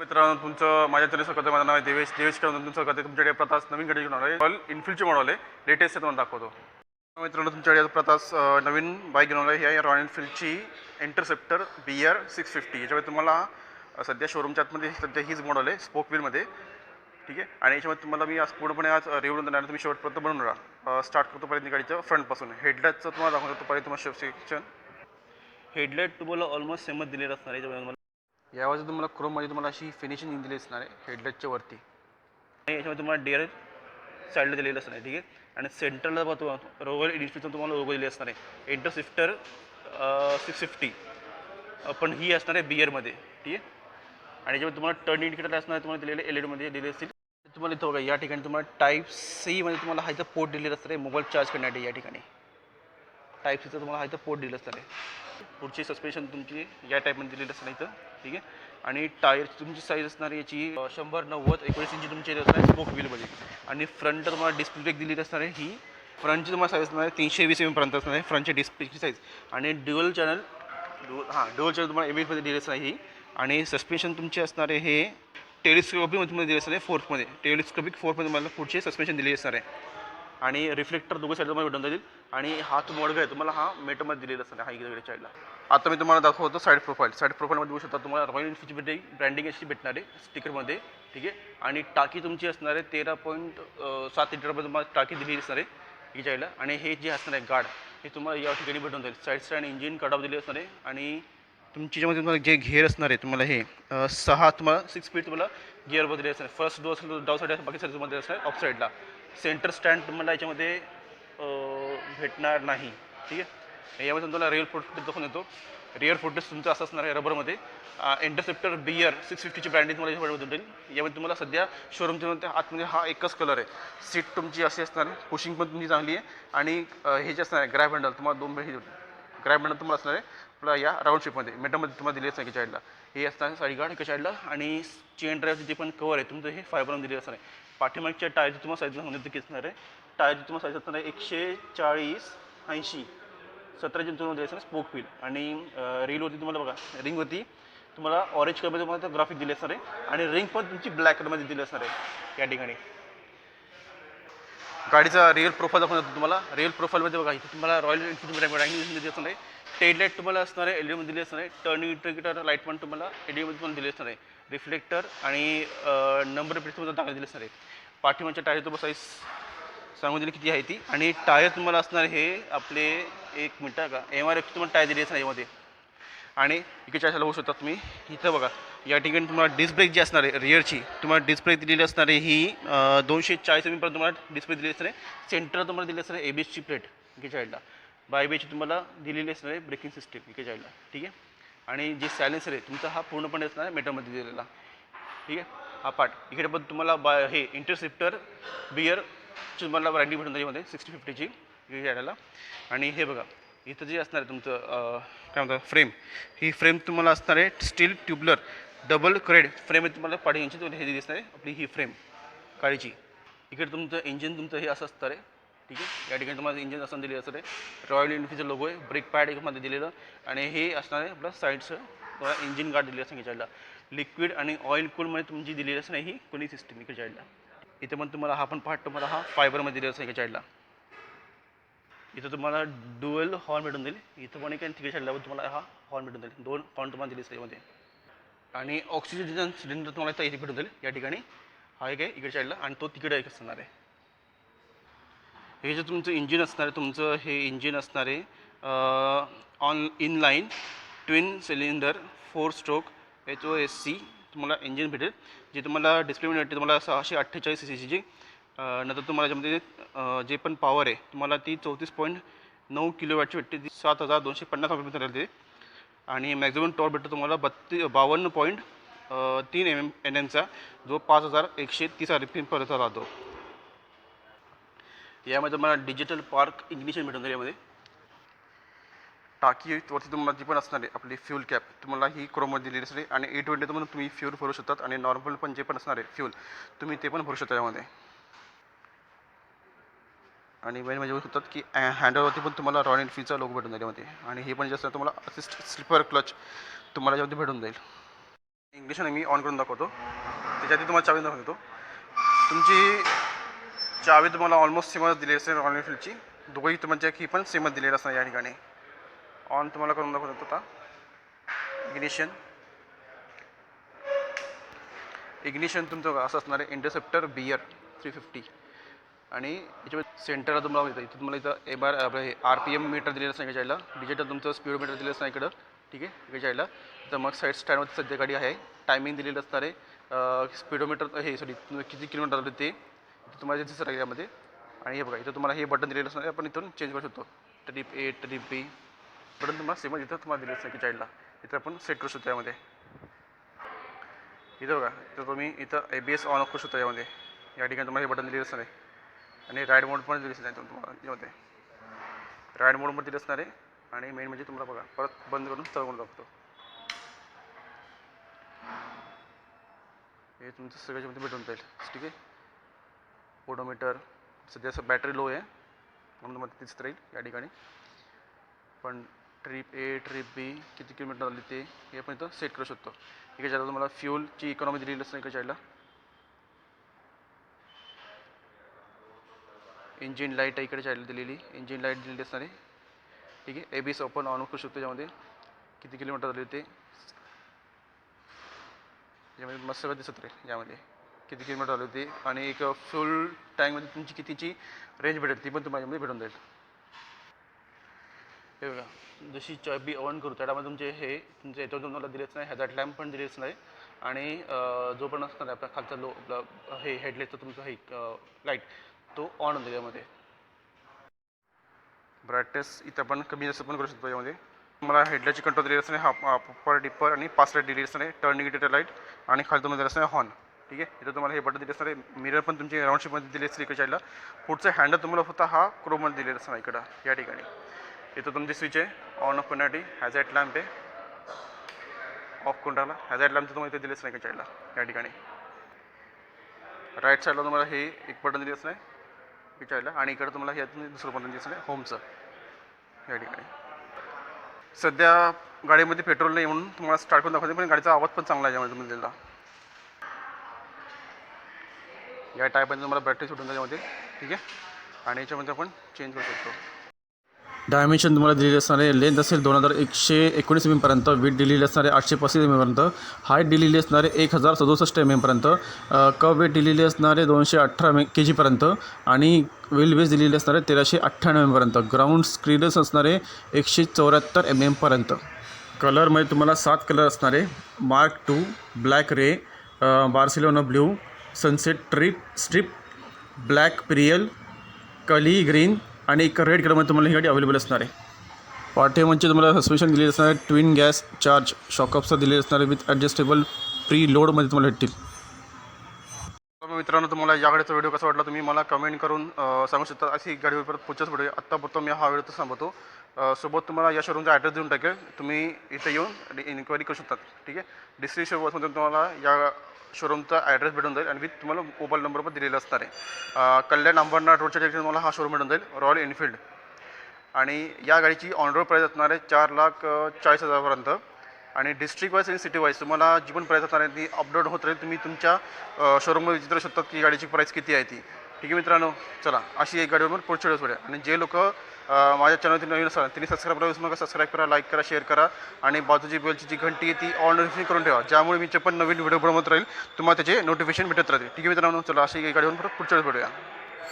मित्रांनो तुमचं माझ्या तरी स्वागत आहे. माझं नाव आहे देवेश करून तुमचं स्वागत आहे. तुमच्याकडे प्रतास नवीन गाडी घेऊन आलो आहे. इनफिल्डचे मॉडेल आहे, लेटेस्ट आहे, तुम्हाला दाखवतो. मित्रांनो तुमच्याकडे प्रतास नवीन बाईक घेऊन आलो आहे. ही आहे रॉयल एनफिल्डची इंटरसेप्टर BR 650. याच्यामध्ये तुम्हाला सध्या शोरूमच्या आतमध्ये सध्या हीच मॉडेल आहे, स्पोक व्हीलमध्ये. ठीक आहे. आणि याच्यामध्ये तुम्हाला मी आज पूर्णपणे आज रिव्ह्यू देणार. तुम्ही शेवटपर्यंत बनवून राहा. स्टार्ट करतो पर्यंत गाडीचं फ्रंटपासून. हेडलाईटचं तुम्हाला दाखवतो पर्यंत तुम्हाला सेक्शन. हेडलाईट तुम्हाला ऑलमोस्ट सेमच दिलेलं असणार आहे. यामध्ये तुम्हाला क्रोममध्ये तुम्हाला अशी फिनिशिंग दिली असणार आहे हेडलाईटच्या वरती. आणि याच्यामध्ये तुम्हाला डेअर साईडला दिलेलं असणार आहे. ठीक आहे. आणि सेंटरला बघतो रॉयल एनफिल्डचा तुम्हाला लोगो दिले असणार आहे, इंटरसेप्टर 650. पण ही असणार आहे BRमध्ये. ठीक आहे. आणि याच्यामध्ये तुम्हाला टर्न इंडिकेटर असणार आहे, तुम्हाला दिलेले LED दिले असतील. तुम्हाला इथं बघा या ठिकाणी तुम्हाला Type-C मध्ये तुम्हाला हा इथं पोर्ट दिलेलं असणार आहे मोबाईल चार्ज करण्यासाठी. या ठिकाणी Type-Cचं तुम्हाला हा इथं पोर्ट दिलं असणार आहे. पुढची सस्पेन्शन तुमची या टाईपमध्ये दिलेली असणार इथं. ठीक आहे. आणि टायरची तुमची साईज असणार याची 100/90 19 इंची तुमची असणार आहे स्पोक व्हीलमध्ये. आणि फ्रंट तुम्हाला डिस्प्ले ब्रेक दिलेली असणार आहे. ही फ्रंटची तुम्हाला साईज असणार आहे 320 mm पर्यंत असणार आहे फ्रंटची डिस्प्लेची साईज. आणि ड्युअल चॅनल तुम्हाला ABSमध्ये दिलेलं असणार ही. आणि सस्पेन्शन तुमचे असणार आहे हे टेलिस्कोपिकमध्ये तुम्हाला दिले असणार आहे 4th टेलिस्कोपिक 4th तुम्हाला पुढचे सस्पेन्शन दिलेली असणार आहे. आणि रिफ्लेक्टर दोघं साईड तुम्हाला भेटून जाईल. आणि हा तो मोडगा आहे तुम्हाला हा मेटलमध्ये दिलेला असणार आहे हा इकडे साईडला. आता मी तुम्हाला दाखवतो साईड प्रोफाईलमध्ये बघू शकता तुम्हाला रॉयल एनफिल्डची ब्रँडिंग अशी भेटणार आहे स्टिकरमध्ये. ठीक आहे. आणि टाकी तुमची असणार आहे 13.7 लिटरमध्ये तुम्हाला टाकी दिलेली असणार आहे ही साईडला. आणि हे जे असणार आहे गार्ड हे तुम्हाला या ठिकाणी भेटून जाईल. साईड आणि इंजिन कटऑफ दिले असणार आहे. आणि तुमची ज्यामध्ये तुम्हाला जे घेर असणार आहे तुम्हाला हे 6 स्पीड तुम्हाला गिअरवर दिले असणार आहे. फर्स्ट डो असेल डाऊन साईड बाकी साईड तुम्हाला असणार आहे ऑफ साईडला. सेंटर स्टँड तुम्हाला याच्यामध्ये भेटणार नाही. ठीक आहे. यामध्ये तुम्हाला रिअर फुटेज दाखवून येतो. रिअर फुटेज तुमचं असं असणार आहे रबरमध्ये. इंटरसेप्टर BR 650ची ब्रँडिंग तुम्हाला याच्यामध्ये भेटून जाईल. यामध्ये तुम्हाला सध्या शोरूमच्या आतमध्ये हा एकच कलर आहे. सीट तुमची अशी असणार आहे, पुशिंग पण तुमची चांगली आहे. आणि हे जे असणार आहे ग्रॅब हँडल तुम्हाला 2 ग्रॅब हँडल तुम्हाला असणार आहे आपला या राऊंड शेपमध्ये मेटलमध्ये तुम्हाला दिले असणार एका साईडला. हे असणार साईड गार्ड एका साईडला. आणि चेन ड्राईव्हचे जे पण कवर आहे तुमचं हे फायबरमध्ये दिले असणार आहे. पाठीमागच्या टायरची तुम्हाला साईज सांगितलं असणार आहे. टायरची तुम्हाला साईज असणार आहे 140/80 17 इंच तुम्हाला द्यायचं स्पोक व्हील. आणि रीलवरती तुम्हाला बघा रिंगवरती तुम्हाला ऑरेंज कलरमध्ये तुम्हाला ग्राफिक दिले असणार आहे. आणि रिंग पण तुमची ब्लॅक कलरमध्ये दिली असणार आहे या ठिकाणी. गाडीचा रिअल प्रोफाईल दाखवून तुम्हाला. रिअल प्रोफाईलमध्ये बघा इथे तुम्हाला रॉयल एनफिल्ड दिली असणार आहे. टेडलाईट तुम्हाला असणार आहे LED मध्ये दिली असणार आहे. टर्न इंडिकेटर लाईट पण तुम्हाला LED मध्ये पण दिले असणार आहे. रिफ्लेक्टर आणि नंबर प्लेट तुम्हाला चांगले दिले असणार आहे. पाठीमागच्या टायर तुम्हाला साईज सांगून दिली किती आहे ती. आणि टायर तुम्हाला असणार हे आपले 1 मिनटं का MRF तुम्हाला टायर दिली असणार यामध्ये. आणि इकडे चार्जला होऊ शकता तुम्ही इथं बघा या ठिकाणी तुम्हाला डिस्क ब्रेक जी असणार आहे रिअरची तुम्हाला डिस्क ब्रेक दिलेली असणार आहे ही 240 mm पर्यंत तुम्हाला डिस्प्ले दिली असणार आहे. सेंटर तुम्हाला दिली असणार आहे ABSची प्लेट इकडे साईडला. बायबेची तुम्हाला दिलेली असणार आहे ब्रेकिंग सिस्टीम इकडे साईडला. ठीक आहे. आणि जे सायलेन्सर आहे तुमचा हा पूर्णपणे असणार आहे मेटलमध्ये दिलेला. ठीक आहे. हा पार्ट इकडे पण तुम्हाला हे इंटरसेप्टर BR तुम्हाला ब्रँडिंग भेटून त्याच्यामध्ये 6050ची इकडे साईडला. आणि हे बघा इथं जे असणार आहे तुमचं काय म्हणतात फ्रेम. ही फ्रेम तुम्हाला असणार आहे स्टील ट्युबलर डबल क्रेड फ्रेम आहे तुम्हाला पाठी तुम्हाला हे दिसणार आहे आपली ही फ्रेम गाडीची. इकडे तुमचं इंजिन तुमचं हे असं असणार आहे. ठीक आहे. या ठिकाणी तुम्हाला इंजिन असं दिलेलं असणार आहे. रॉयल एनफिल्डचा लोगो आहे. ब्रेक पॅड एकमध्ये दिलेलं. आणि हे असणार आहे आपलं साईडचं तुम्हाला इंजिन गार्ड दिलेलं असं साईडला. लिक्विड आणि ऑइल कूलमध्ये तुमची दिलेली असं नाही ही कूलिंग सिस्टीम इकडे साईडला. इथे पण तुम्हाला हा पण पार्ट तुम्हाला हा फायबरमध्ये दिलेला असं एका साईडला. इथं तुम्हाला ड्युअल हॉर्न भेटून जाईल. इथं पण एक तिकडे साईडला तुम्हाला हा हॉर्न भेटून जाईल. 2 हॉर्न तुम्हाला दिले त्यामध्ये. आणि ऑक्सिजन सिलेंडर तुम्हाला इथं भेटून जाईल या ठिकाणी. हा एक आहे इकडे साईडला. आणि तो तिकडे एक असणार आहे. हे जे तुमचं इंजिन असणार आहे तुमचं हे इंजिन असणार आहे inline twin cylinder 4 stroke HOSC तुम्हाला इंजिन भेटेल. जे तुम्हाला डिस्प्लेमध्ये भेटते तुम्हाला 648 cc. नंतर तुम्हाला याच्यामध्ये जे पण पॉवर आहे तुम्हाला ती 34.9 kW भेटते. ती 7250 rpm राहते. आणि मॅक्झिमम टॉर्क भेटतो तुम्हाला 52.3 Nm जो 5130 rpm पर्यंत राहतो. यामध्ये तुम्हाला डिजिटल पार्क इग्निशन भेटून जाईल. यामध्ये टाकीवरती तुम्हाला जी पण असणार आहे आपली फ्यूल कॅप तुम्हाला ही क्रोममध्ये दिलेली असते. आणि 820 तुम्ही फ्यूल भरू शकतात. आणि नॉर्मल पण जे पण असणार आहे फ्यूल तुम्ही ते पण भरू शकता यामध्ये. आणि मेन म्हणजे बघू शकतात की हँडलवरती पण तुम्हाला रॉयल एनफिल्डचा लोगो भेटून जाईल यामध्ये. आणि हे पण जे असणार तुम्हाला असिस्ट स्लिपर क्लच तुम्हाला यामध्ये भेटून जाईल. इग्निशन मी ऑन करून दाखवतो. त्याच्या आधी तुम्हाला चावी दाखवतो. तुमची चावी तुम्हाला ऑलमोस्ट सेमच दिली असेल रॉयल एनफिल्डची. दोघंही तुमच्या की पण सेमच दिलेलं असणार या ठिकाणी. ऑन तुम्हाला करून दाखवतो आता. इग्निशन तुमचं असं असणार आहे इंटरसेप्टर बियर 350 आणि याच्यामध्ये सेंटरला तुम्हाला इथं तुम्हाला इथं आपलं RPM मीटर दिलेलं असणार याच्या साईडला. डिजिटल तुमचं स्पीडोमीटर दिलेलं असणार इकडं. ठीक आहे याच्या साईडला. तर मग साईड स्टँडवरती सध्या गाडी आहे. टायमिंग दिलेलं असणार आहे. स्पीडोमीटर किती किलोमीटर झालं ते तुम्हाला दिसत राहील यामध्ये. आणि हे बघा इथं तुम्हाला हे बटन दिलेलं असणार आहे. आपण इथून चेंज करू शकतो. Trip A trip B button तुम्हाला सेमच इथं तुम्हाला दिलेलं असणार की साईडला. इथं आपण सेट करू शकतो यामध्ये. इथं बघा तर तुम्ही इथं ABS ऑन करू शकता यामध्ये. या ठिकाणी तुम्हाला हे बटन दिलेलं असणार आहे. आणि राईड मोड पण दिलेलं आहे तुम्हाला यामध्ये. राईड मोडमध्ये दिलं असणार आहे. आणि मेन म्हणजे तुम्हाला बघा परत बंद करून चालू करून लागतो. हे तुमचं सगळ्याच्यामध्ये भेटून जाईल. ठीक आहे. ओडोमीटर सध्या असं बॅटरी लो आहे म्हणून तुम्हाला दिसत राहील या ठिकाणी. पण ट्रिप A ट्रिप B किती किलोमीटर झाली ते हे आपण इथं सेट करू शकतो. ठीक आहे. तुम्हाला फ्यूलची इकॉनॉमी दिलेली असते एका साईडला. इंजिन लाईट आहे इकडे साईडला दिलेली. इंजिन लाईट दिलेली असणार आहे. ठीक आहे. ABS ओपन ऑन करू शकतो यामध्ये. किती किलोमीटर झाले ते यामध्ये मस्त सगळं दिसत राहील यामध्ये. किती किलोमीटर झाले होते आणि एक फुल टँकमध्ये तुमची कितीची रेंज भेटेल ती पण तुम्हाला यामध्ये भेटून जाईल. हे बघा जशी चाबी ऑन करू त्यामध्ये तुमचे हे तुमच्या याच्यावर तुम्हाला दिलेच नाही. हॅझार्ड लॅम्प पण दिलेच नाही. आणि जो पण असणार आहे आपला खालचा लो आपला हे हेडलाईटचा तुमचा हे लाईट तो ऑन होतो यामध्ये. ब्राईटनेस इथं पण कमी जास्त पण करू शकतो यामध्ये. तुम्हाला हेडलाईटची कंट्रोल दिलेली असणे अप्पर डिपर आणि पास लाईट दिलेली असणे टर्न निगेटिव्ह लाईट आणि खाली तुम्हाला दिलं असणे हॉर्न. ठीक आहे. इथं तुम्हाला हे बटन दिले असणार आहे. मिरर पण तुमची राऊंड शेपमध्ये दिली असते इकडे साईडला. पुढचा हँडल तुम्हाला फक्त हा क्रोममध्ये दिलेला असणार इकडं या ठिकाणी. इथं तुमची स्विच आहे ऑन ऑफ करण्यासाठी. हॅझार्ड लॅम्प आहे ऑफ करून टाकला. हॅझार्ड लॅम्पचं तुम्हाला इथे दिलेच नाही इकडे साईडला या ठिकाणी. राईट साईडला तुम्हाला हे एक बटन दिलेच नाही इकडे साईडला. आणि इकडे तुम्हाला ह्यातून दुसरं बटन दिसलं आहे होमचं या ठिकाणी. सध्या गाडीमध्ये पेट्रोल नाही म्हणून तुम्हाला स्टार्ट करून दाखवते पण गाडीचा आवाज पण चांगला आहे यामध्ये तुम्ही दिलेला. या टायपमध्ये तुम्हाला बॅटरी सुटून त्याच्यामध्ये. ठीक आहे. आणि याच्यामध्ये आपण चेंज करू शकतो. डायमेन्शन तुम्हाला दिलेली असणार आहे. लेंथ असेल 2119 mm पर्यंत. विथ दिलेली असणार आहे 835 mm पर्यंत. हाईट दिलेली असणार आहे 1067 mm पर्यंत. कप वेट दिलेली असणार आहे 218 kg पर्यंत. आणि व्हील बेस दिलेली असणार आहे 1398 mm पर्यंत. ग्राउंड क्लिअरन्स असणार आहे 174 mm पर्यंत. कलरमध्ये तुम्हाला 7 कलर असणार आहे. Mark 2 black ray, Barcelona blue, sunset strip, black pearl, कली ग्रीन आणि एक रेड कलरमध्ये तुम्हाला ही गाडी अवेलेबल असणार आहे. पाठीमागचे तुम्हाला सस्पेन्शन दिलेले असणार आहे. ट्विन गॅस चार्ज शॉकअप्सचं दिलेले असणार आहे विथ ॲडजस्टेबल प्री लोडमध्ये तुम्हाला भेटतील. मित्रांनो तुम्हाला या गाडीचा व्हिडिओ कसा वाटला तुम्ही मला कमेंट करून सांगू शकता. अशी गाडीवर परत पुढच्याच व्हिडिओ आत्तापर्यंत मी हा व्हिडिओ तर सांगतो. सोबत तुम्हाला या शोरूमचा ॲड्रेस देऊन टाकेल. तुम्ही इथे येऊन इन्क्वायरी करू शकतात. ठीक आहे. डिस्क्रिप्शन बॉक्समध्ये तुम्हाला या शोरूमचा ॲड्रेस भेटून जाईल आणि विथ तुम्हाला मोबाईल नंबर पण दिलेला असणार आहे. कल्याण अंबरनाथ रोडच्या ठिकाणी तुम्हाला हा शोरूम भेटून जाईल रॉयल एनफिल्ड. आणि या गाडीची ऑन रोड प्राईस असणार आहे 4,40,000 पर्यंत. आणि डिस्ट्रिक्ट वाईज आणि सिटी वाईज तुम्हाला जी पण प्राईस असणार आहे ती अपडेट होत राहील. तुम्ही तुमच्या शोरूममध्ये विचारू शकतात की गाडीची प्राईस किती आहे ती. ठीक आहे मित्रांनो. चला अशी एक गाडीवर पुढच्या वेळेस आणि जे लोक माझ्या चॅनलवरती नवीन असाल त्यांनी सबस्क्राईब करा. विसरू नका. सबस्क्राईब करा, लाईक करा, शेअर करा आणि बाजूची बेलची जी घंटी आहे ती ऑन नोटिफिकेशन करून ठेवा. ज्यामुळे मी जे पण नवीन व्हिडिओ बनवत राहील तुम्हाला त्याचे नोटिफिकेशन भेटत राहते. ठीक आहे मित्रांनो. चला अशी एक गाडीवर पुढच्या वेळेस भेटूया.